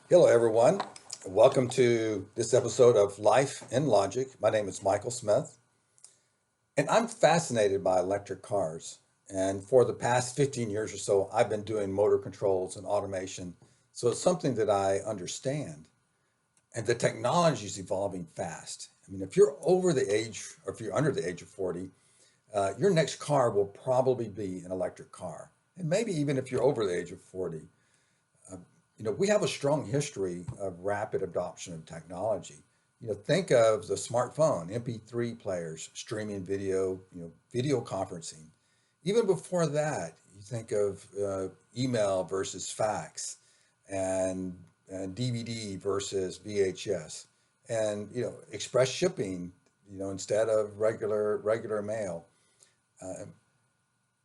Hello, everyone. Welcome to this episode of Life in Logic. My name is Michael Smith, and I'm fascinated by electric cars. And for the past 15 years or so, I've been doing motor controls and automation. So it's something that I understand. And the technology is evolving fast. I mean, if you're over the age, or if you're under the age of 40, your next car will probably be an electric car. And maybe even if you're over the age of 40. Uh, we have a strong history of rapid adoption of technology. Think of the smartphone, MP3 players, streaming video, video conferencing. Even before that, you think of email versus fax, and, and DVD versus VHS, and express shipping, instead of regular mail. Uh,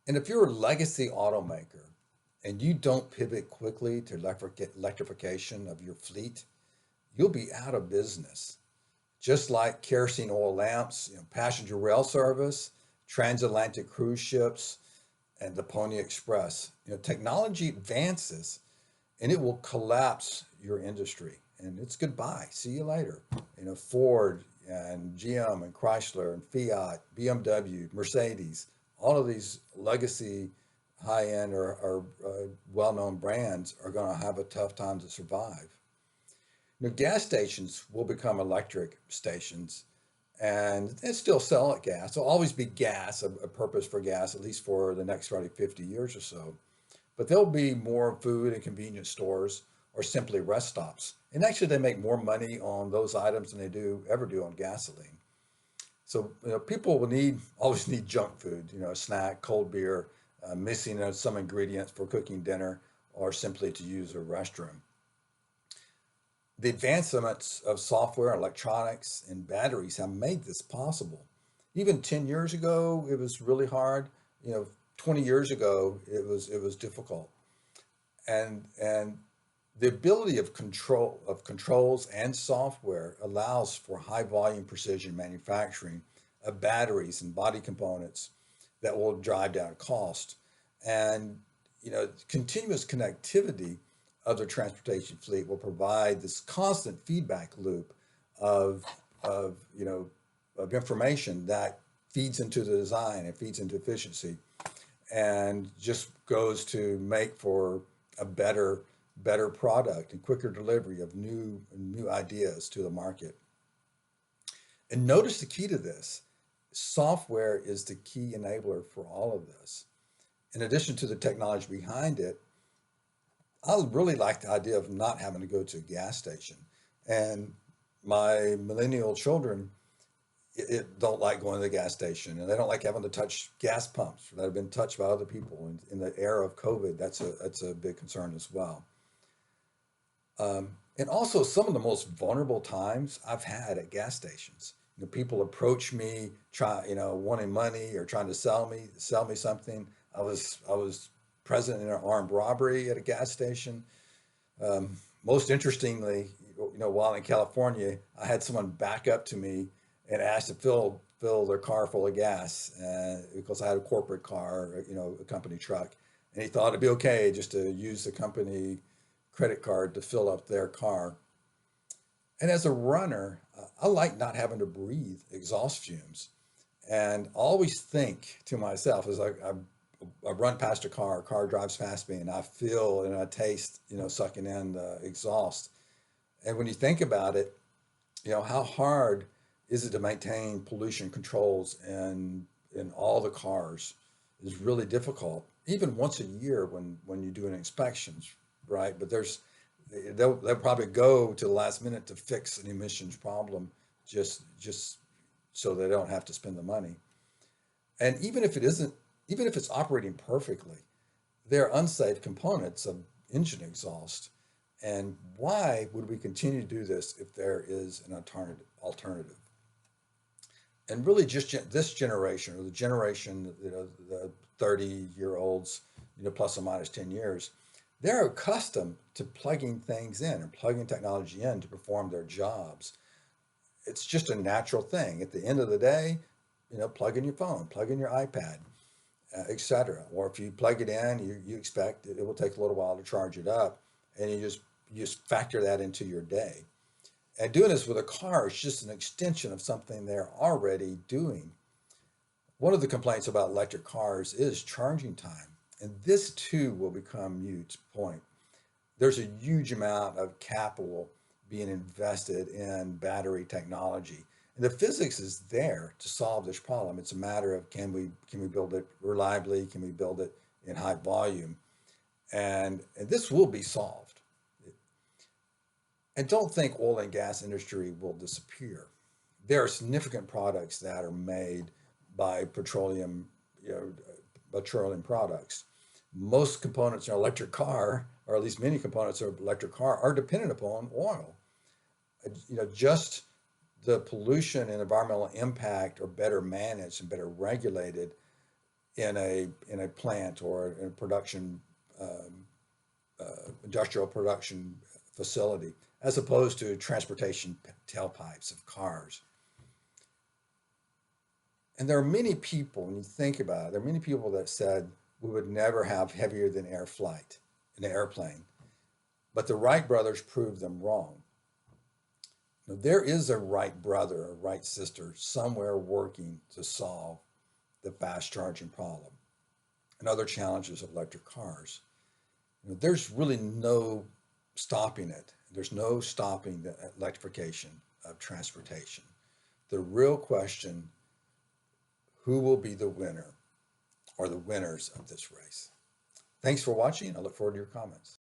and if you're a legacy automaker and you don't pivot quickly to electrification of your fleet, you'll be out of business. Just like kerosene oil lamps, passenger rail service, transatlantic cruise ships, and the Pony Express. Technology advances and it will collapse your industry. And it's goodbye. See you later. Ford and GM and Chrysler and Fiat, BMW, Mercedes, all of these legacy high-end or well-known brands are going to have a tough time to survive. Gas stations will become electric stations, and they still sell at gas. There'll always be gas, a purpose for gas, at least for the next probably 50 years or so. But there'll be more food and convenience stores or simply rest stops. And actually, they make more money on those items than they ever do on gasoline. So people will always need junk food, a snack, cold beer, missing some ingredients for cooking dinner, or simply to use a restroom. The advancements of software, electronics, and batteries have made this possible. Even 10 years ago, it was really hard. 20 years ago, it was difficult. And the ability of controls and software allows for high volume precision manufacturing of batteries and body components that will drive down cost. And continuous connectivity of the transportation fleet will provide this constant feedback loop of of you know of information that feeds into the design and feeds into efficiency and just goes to make for a better product and quicker delivery of new ideas to the market. And notice the key to this: software is the key enabler for all of this. In addition to the technology behind it, I really like the idea of not having to go to a gas station. And my millennial children don't like going to the gas station, and they don't like having to touch gas pumps that have been touched by other people. In the era of COVID, that's a big concern as well. And also, some of the most vulnerable times I've had at gas stations. People approach me, wanting money or trying to sell me something. I was present in an armed robbery at a gas station. Most interestingly, while in California, I had someone back up to me and asked to fill their car full of gas, because I had a corporate car, a company truck, and he thought it'd be okay just to use the company credit card to fill up their car. And as a runner, I like not having to breathe exhaust fumes, and always think to myself as I run past a car drives past me, and I feel and I taste, sucking in the exhaust. And when you think about it, how hard is it to maintain pollution controls in all the cars is really difficult, even once a year when you do an inspections, right? But they'll probably go to the last minute to fix an emissions problem just so they don't have to spend the money. And even if it's operating perfectly, there are unsafe components of engine exhaust. And why would we continue to do this if there is an alternative? And really, just this generation, or the generation, the 30-year-olds, plus or minus 10 years, they're accustomed to plugging things in and plugging technology in to perform their jobs. It's just a natural thing. At the end of the day, plug in your phone, plug in your iPad, etc. Or if you plug it in, you expect it will take a little while to charge it up, and you just you just factor that into your day. And doing this with a car is just an extension of something they're already doing. One of the complaints about electric cars is charging time. And this too will become mute point. There's a huge amount of capital being invested in battery technology. And the physics is there to solve this problem. It's a matter of can we build it reliably? Can we build it in high volume? And this will be solved. And don't think oil and gas industry will disappear. There are significant products that are made by petroleum, you know, petroleum products. Most components in an electric car, or at least many components of an electric car, are dependent upon oil. Just the pollution and environmental impact are better managed and better regulated in a plant or in a production industrial production facility, as opposed to transportation tailpipes of cars. And there are many people, when you think about it, there are many people that said we would never have heavier than air flight in an airplane. But the Wright brothers proved them wrong. Now, there is a Wright brother, a Wright sister somewhere working to solve the fast charging problem and other challenges of electric cars. There's really no stopping it. There's no stopping the electrification of transportation. The real question, who will be the winner or the winners of this race? Thanks for watching. I look forward to your comments.